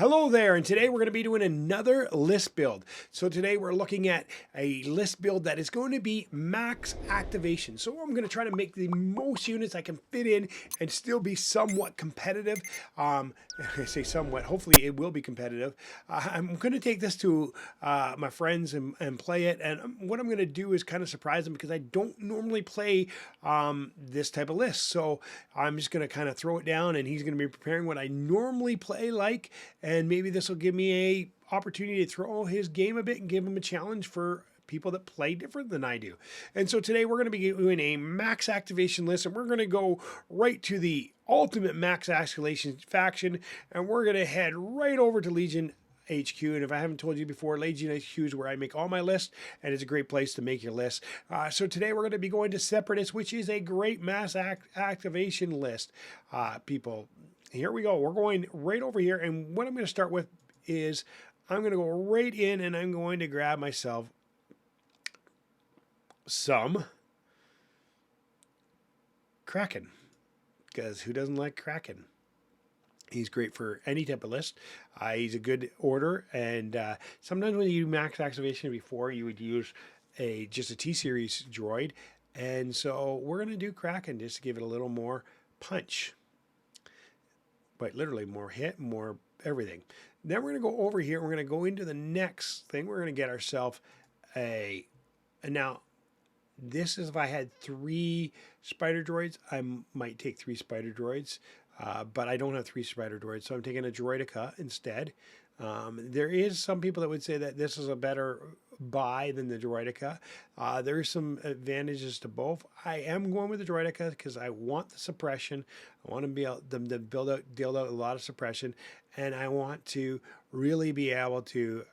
Hello there, and today we're going to be doing another list build. So today we're looking at a list build that is going to be max activation. So I'm going to try to make the most units I can fit in and still be somewhat competitive. I say somewhat, hopefully it will be competitive. I'm going to take this to my friends and play it, and what I'm going to do is kind of surprise them because I don't normally play this type of list. So I'm just going to kind of throw it down, and he's going to be preparing what I normally play like. And maybe this will give me a opportunity to throw his game a bit and give him a challenge for people that play different than I do. And so today we're going to be doing a max activation list, and we're going to go right to the ultimate max activation faction, and we're going to head right over to Legion HQ. And if I haven't told you before, Legion HQ is where I make all my lists, and it's a great place to make your list. So today we're going to be going to Separatists, which is a great mass activation list. People, here we go. We're going right over here, and what I'm going to start with is I'm going to go right in, and I'm going to grab myself some Kraken, because who doesn't like Kraken? He's great for any type of list. He's a good order, and sometimes when you do max activation before, you would use just a T-Series droid, and so we're going to do Kraken just to give it a little more punch. Quite literally, more hit, more everything. Then we're going to go over here. We're going to go into the next thing. We're going to get ourselves and now this is if I had 3 spider droids, I might take 3 spider droids, but I don't have 3 spider droids, so I'm taking a droidica instead. There is some people that would say that this is a better buy than the droidica. There are some advantages to both. I am going with the droidica because I want the suppression. I want to be able them to deal out a lot of suppression, and I want to really be able to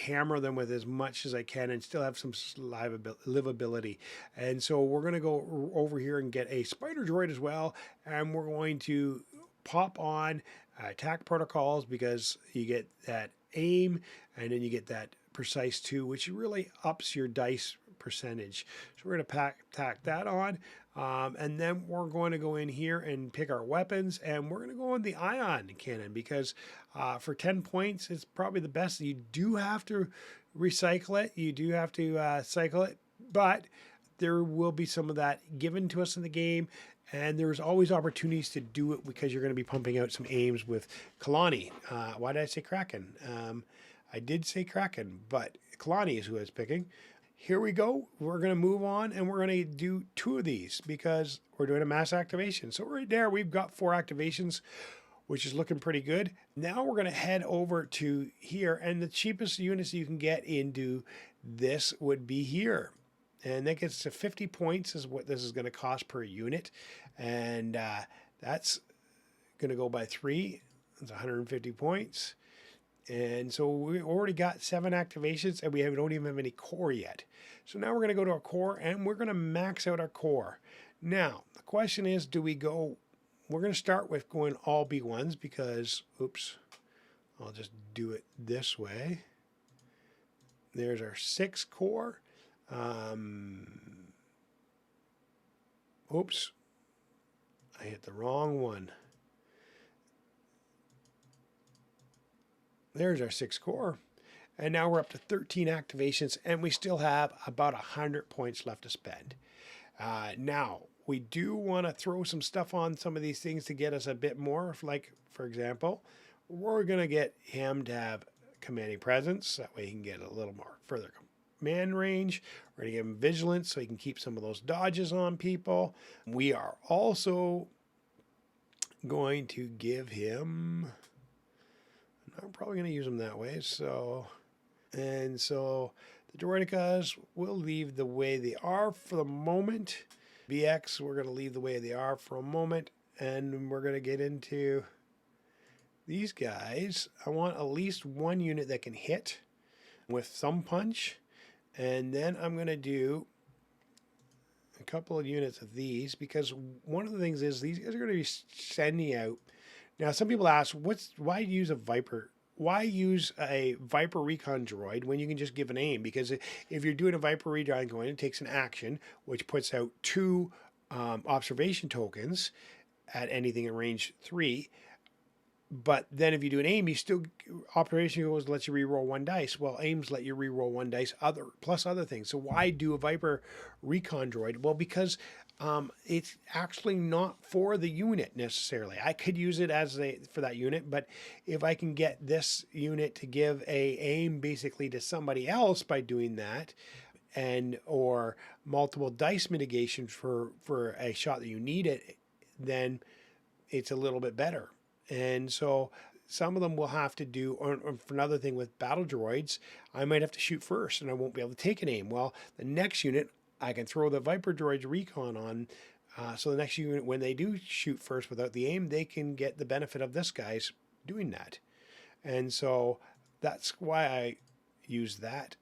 hammer them with as much as I can and still have some livability. And so we're going to go over here and get a spider droid as well, and we're going to pop on attack protocols because you get that aim and then you get that precise 2, which really ups your dice percentage. So we're going to tack that on, and then we're going to go in here and pick our weapons, and we're going to go on the ion cannon because for 10 points it's probably the best. You do have to recycle it, you do have to cycle it, but there will be some of that given to us in the game, and there's always opportunities to do it because you're going to be pumping out some aims with Kalani. Why did I say Kraken? I did say Kraken, but Kalani is who I was picking. Here we go. We're going to move on, and we're going to do 2 of these because we're doing a mass activation. So right there, we've got 4 activations, which is looking pretty good. Now we're going to head over to here, and the cheapest units you can get into this would be here. And that gets to 50 points is what this is going to cost per unit. And that's going to go by 3. That's 150 points. And so we already got 7 activations, and don't even have any core yet. So now we're going to go to our core, and we're going to max out our core. Now, the question is, do we go... We're going to start with going all B1s because... Oops. I'll just do it this way. There's our 6 core. Oops, I hit the wrong one. There's our 6 core, and now we're up to 13 activations, and we still have about 100 points left to spend. Now we do want to throw some stuff on some of these things to get us a bit more. Like, for example, we're going to get him to have commanding presence, that way he can get a little more further command range. We're going to give him vigilance so he can keep some of those dodges on people. We are also going to give him... I'm probably going to use them that way. So the droidicas will leave the way they are for the moment. BX, we're going to leave the way they are for a moment, and we're going to get into these guys. I want at least 1 unit that can hit with some punch, and then I'm going to do a couple of units of these because one of the things is these guys are going to be sending out. Now, some people ask, why use a Viper? Why use a Viper Recon droid when you can just give an aim? Because if you're doing a Viper Recon going, it takes an action, which puts out 2 observation tokens at anything in range 3. But then if you do an aim, you still, operation goes lets you re-roll one dice. Well, aims let you re-roll one dice plus other things. So why do a Viper recon droid? Well, because it's actually not for the unit necessarily. I could use it for that unit, but if I can get this unit to give a aim basically to somebody else by doing that, and or multiple dice mitigation for a shot that you need it, then it's a little bit better. And so some of them will have to do, or for another thing with battle droids, I might have to shoot first and I won't be able to take an aim. Well, the next unit, I can throw the Viper droids recon on. So the next unit, when they do shoot first without the aim, they can get the benefit of this guy's doing that. And so that's why I use that.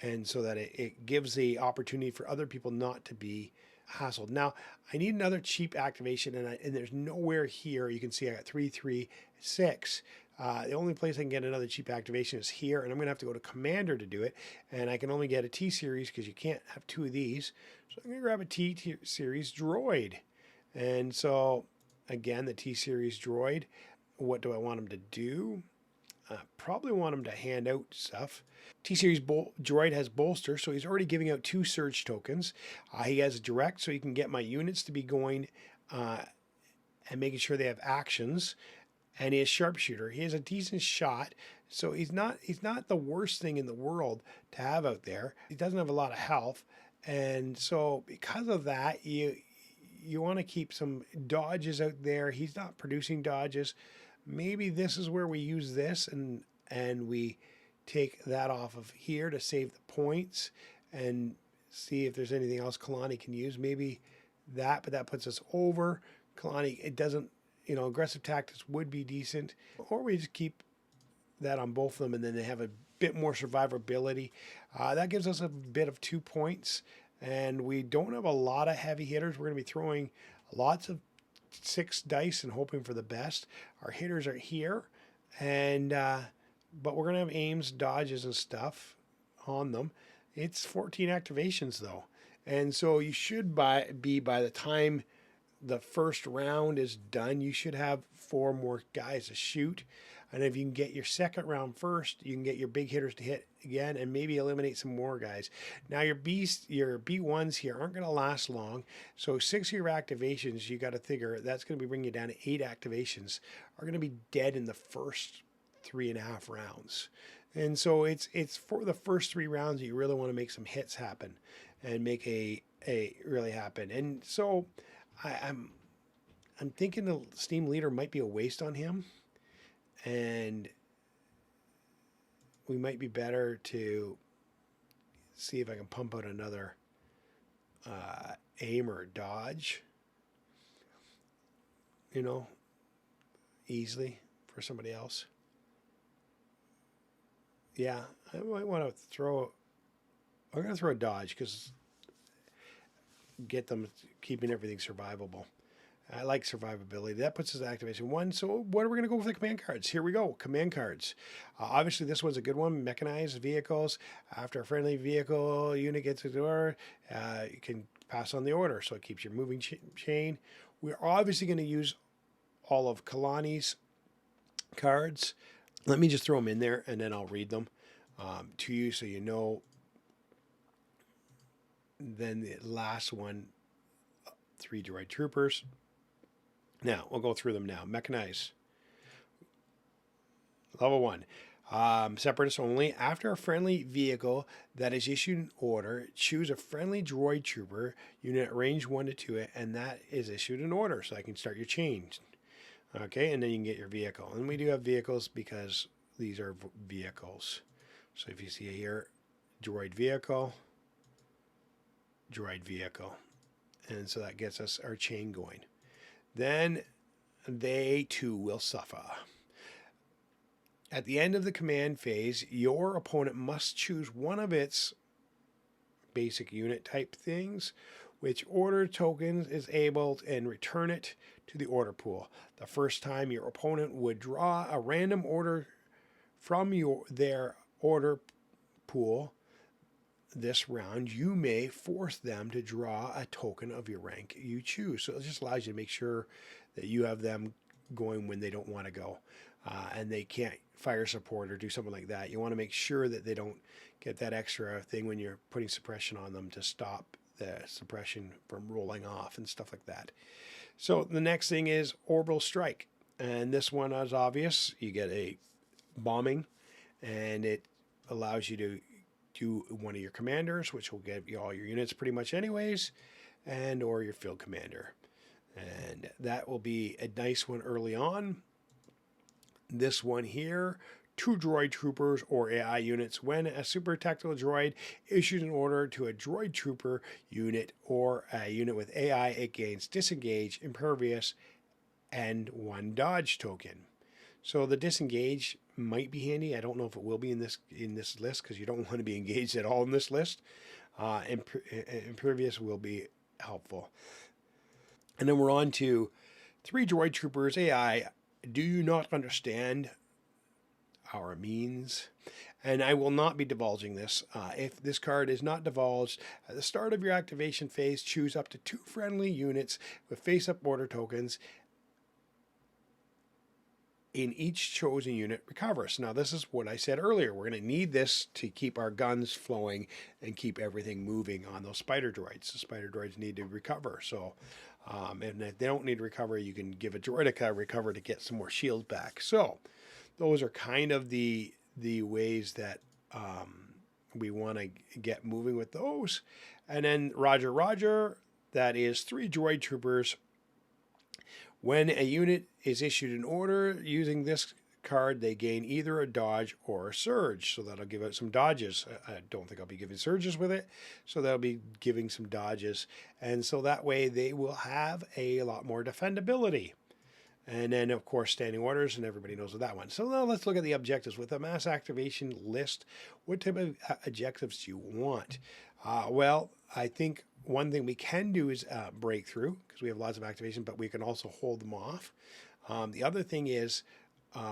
And so that it gives the opportunity for other people not to be hassled. Now, I need another cheap activation, and there's nowhere here. You can see I got 3, 3, 6. The only place I can get another cheap activation is here, and I'm going to have to go to Commander to do it, and I can only get a T-Series because you can't have 2 of these. So I'm going to grab a T-Series droid. And so, again, the T-Series droid, what do I want him to do? Probably want him to hand out stuff. T-Series droid has bolster, so he's already giving out 2 surge tokens. He has direct, so he can get my units to be going and making sure they have actions. And he has sharpshooter. He has a decent shot, so he's not the worst thing in the world to have out there. He doesn't have a lot of health, and so because of that, you want to keep some dodges out there. He's not producing dodges. Maybe this is where we use this and we take that off of here to save the points and see if there's anything else Kalani can use. Maybe that, but that puts us over. Kalani, it doesn't, aggressive tactics would be decent. Or we just keep that on both of them and then they have a bit more survivability. That gives us a bit of 2 points. And we don't have a lot of heavy hitters. We're going to be throwing lots of 6 dice and hoping for the best. Our hitters are here, and but we're gonna have aims, dodges, and stuff on them. It's 14 activations though, and so you should be by the time the first round is done, you should have 4 more guys to shoot. And if you can get your second round first, you can get your big hitters to hit again and maybe eliminate some more guys. Now your B1s here aren't going to last long. So 6 of your activations, you got to figure that's going to be bringing you down to 8 activations are going to be dead in the first 3.5 rounds. And so it's for the first 3 rounds that you really want to make some hits happen and make a really happen. And so I'm thinking the Steam Leader might be a waste on him. And we might be better to see if I can pump out another aim or dodge, easily for somebody else. Yeah, I might want to I'm going to throw a dodge because get them keeping everything survivable. I like survivability. That puts us at activation 1. So what are we going to go with the command cards? Here we go. Command cards. Obviously, this one's a good one. Mechanized vehicles. After a friendly vehicle unit gets to the door, you can pass on the order. So it keeps your moving chain. We're obviously going to use all of Kalani's cards. Let me just throw them in there, and then I'll read them to you so you know. Then the last one, 3 Droid Troopers. Now, we'll go through them now. Mechanize. Level 1. Separatists only. After a friendly vehicle that is issued an order, choose a friendly droid trooper unit at range 1 to 2, and that is issued an order, so I can start your chain. Okay, and then you can get your vehicle. And we do have vehicles because these are vehicles. So if you see here, droid vehicle. And so that gets us our chain going. Then they too will suffer. At the end of the command phase, your opponent must choose one of its basic unit type things, which order tokens is able, and return it to the order pool. The first time your opponent would draw a random order from their order pool this round, you may force them to draw a token of your rank you choose. So it just allows you to make sure that you have them going when they don't want to go, and they can't fire support or do something like that. You want to make sure that they don't get that extra thing when you're putting suppression on them to stop the suppression from rolling off and stuff like that. So the next thing is Orbital Strike. And this one is obvious. You get a bombing, and it allows you to do one of your commanders, which will give you all your units pretty much anyways, and or your field commander. And that will be a nice one early on. This one here, 2 droid troopers or AI units. When a super tactical droid issues an order to a droid trooper unit or a unit with AI, it gains disengage, impervious, and 1 dodge token. So the disengage might be handy. I don't know if it will be in this list, because you don't want to be engaged at all in this list. Impervious will be helpful. And then we're on to 3 droid troopers AI. Do you not understand our means? And I will not be divulging this. If this card is not divulged, at the start of your activation phase, choose up to 2 friendly units with face-up order tokens. In each chosen unit recovers. Now, this is what I said earlier. We're going to need this to keep our guns flowing and keep everything moving on those spider droids. The spider droids need to recover. So, and if they don't need to recover, you can give a droid a recover to get some more shields back. So, those are kind of the ways that we want to get moving with those. And then Roger, Roger, that is 3 droid troopers. When a unit is issued an order using this card, they gain either a dodge or a surge. So that'll give out some dodges. I don't think I'll be giving surges with it. So that'll be giving some dodges. And so that way they will have a lot more defendability. And then, of course, standing orders, and everybody knows that one. So now let's look at the objectives. With a mass activation list, what type of objectives do you want? Well, I think one thing we can do is breakthrough, because we have lots of activation, but we can also hold them off. The other thing is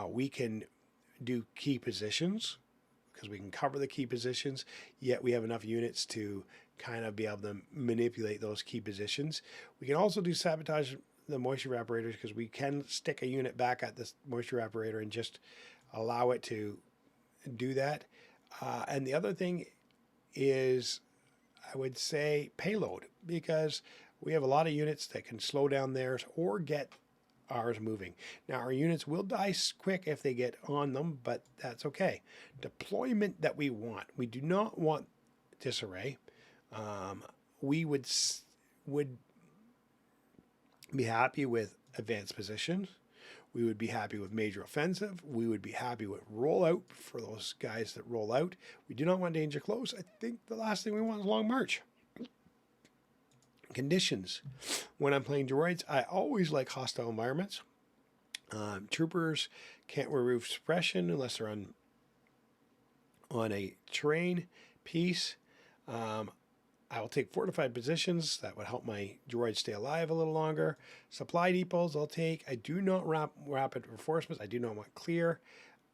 we can do key positions, because we can cover the key positions, yet we have enough units to kind of be able to manipulate those key positions. We can also do sabotage the moisture evaporators, because we can stick a unit back at this moisture evaporator and just allow it to do that. And the other thing is, I would say, payload, because we have a lot of units that can slow down theirs or get ours moving. Now, our units will die quick if they get on them, but that's okay. Deployment that we want. We do not want disarray. We would be happy with advanced position. We would be happy with major offensive. We would be happy with rollout for those guys that roll out. We do not want danger close. I think the last thing we want is long march. Conditions. When I'm playing droids, I always like hostile environments. Troopers can't remove suppression unless they're on a terrain piece. I will take fortified positions. That would help my droids stay alive a little longer. Supply depots I'll take. I do not rapid reinforcements. I do not want clear.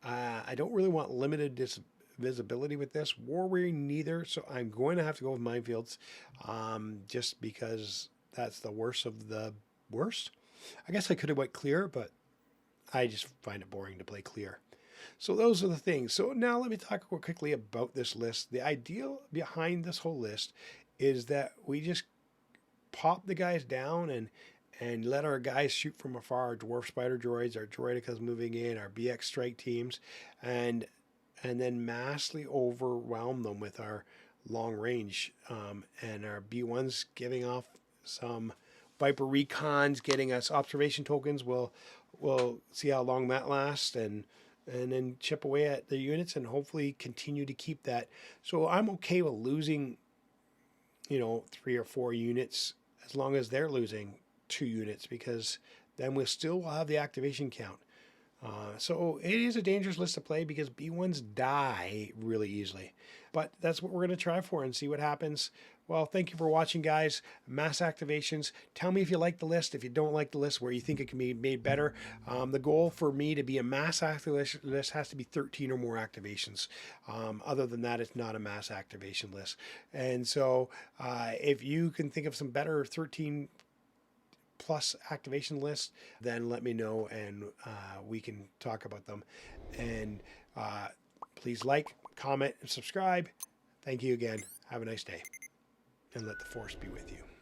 I don't really want limited visibility with this. War weary neither. So I'm going to have to go with minefields, just because that's the worst of the worst. I guess I could have went clear, but I just find it boring to play clear. So those are the things. So now let me talk quickly about this list. The idea behind this whole list is that we just pop the guys down and let our guys shoot from afar, our dwarf spider droids, our droidicas moving in, our BX strike teams, and then massively overwhelm them with our long range, and our B1s giving off some Viper recons, getting us observation tokens. We'll see how long that lasts, and then chip away at the units and hopefully continue to keep that. So I'm okay with losing, 3 or 4 units as long as they're losing 2 units, because then we'll still have the activation count. So it is a dangerous list to play because B1s die really easily. But that's what we're going to try for and see what happens. Well, thank you for watching, guys. Mass activations. Tell me if you like the list. If you don't like the list, where you think it can be made better. The goal for me to be a mass activation list has to be 13 or more activations. Other than that, it's not a mass activation list. And so if you can think of some better 13 plus activation list, then let me know and we can talk about them. And please like, comment, and subscribe. Thank you again. Have a nice day, and let the force be with you.